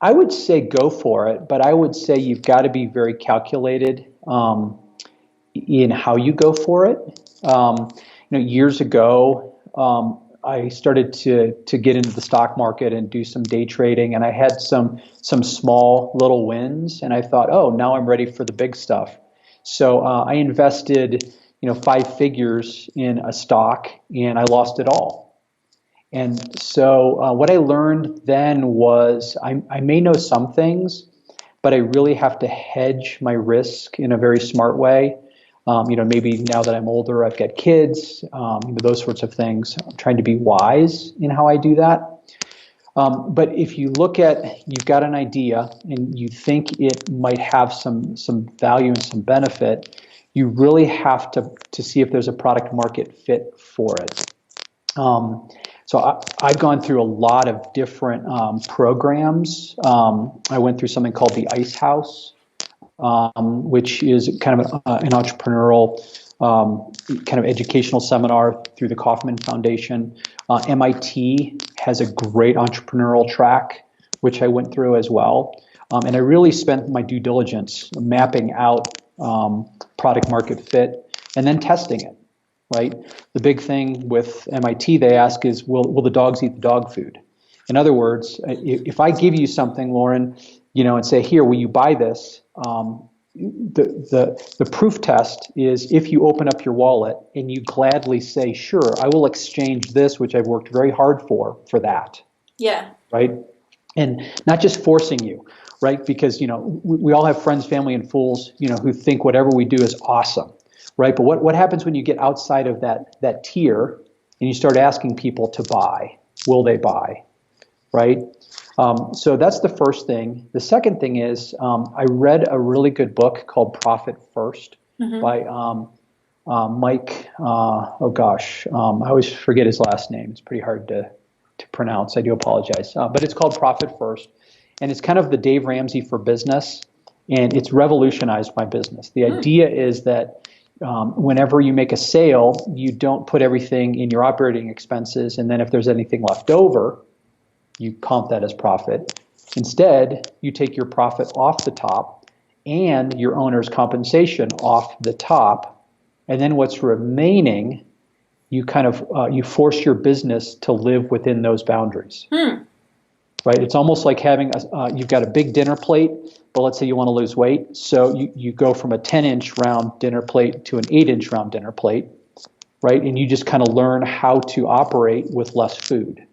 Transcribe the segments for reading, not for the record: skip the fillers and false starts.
I would say go for it, but I would say you've got to be very calculated in how you go for it. Years ago, I started to get into the stock market and do some day trading, and I had some small little wins, and I thought, oh, now I'm ready for the big stuff. So I invested, 5 figures in a stock, and I lost it all. And so what I learned then was I may know some things, but I really have to hedge my risk in a very smart way. Maybe now that I'm older, I've got kids, those sorts of things. I'm trying to be wise in how I do that. But if you look at, you've got an idea and you think it might have some value and some benefit, you really have to see if there's a product market fit for it. So I've gone through a lot of different programs. I went through something called the Ice House, which is kind of an entrepreneurial kind of educational seminar through the Kauffman Foundation. MIT has a great entrepreneurial track, which I went through as well. And I really spent my due diligence mapping out product market fit and then testing it. Right? The big thing with MIT they ask is, will the dogs eat the dog food? In other words, if I give you something, Lauren, and say, here, will you buy this? The proof test is if you open up your wallet and you gladly say, sure, I will exchange this, which I've worked very hard for that. Yeah. Right? And not just forcing you, right? Because, we all have friends, family, and fools, who think whatever we do is awesome. Right, but what happens when you get outside of that tier and you start asking people to buy? Will they buy? Right. So that's the first thing. The second thing is I read a really good book called Profit First by Mike. I always forget his last name. It's pretty hard to pronounce. I do apologize. But it's called Profit First, and it's kind of the Dave Ramsey for business, and it's revolutionized my business. The idea is that whenever you make a sale, you don't put everything in your operating expenses, and then if there's anything left over, you count that as profit. Instead, you take your profit off the top and your owner's compensation off the top, and then what's remaining, you kind of you force your business to live within those boundaries. Right? It's almost like having you've got a big dinner plate, but let's say you want to lose weight. So you go from a 10-inch round dinner plate to an 8-inch round dinner plate, right? And you just kind of learn how to operate with less food.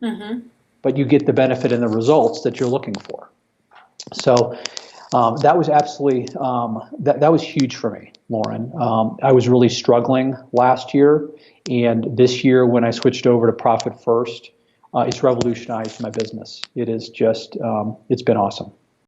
But you get the benefit and the results that you're looking for. So that was absolutely, that was huge for me, Lauren. I was really struggling last year. And this year when I switched over to Profit First, it's revolutionized my business. It is just, it's been awesome.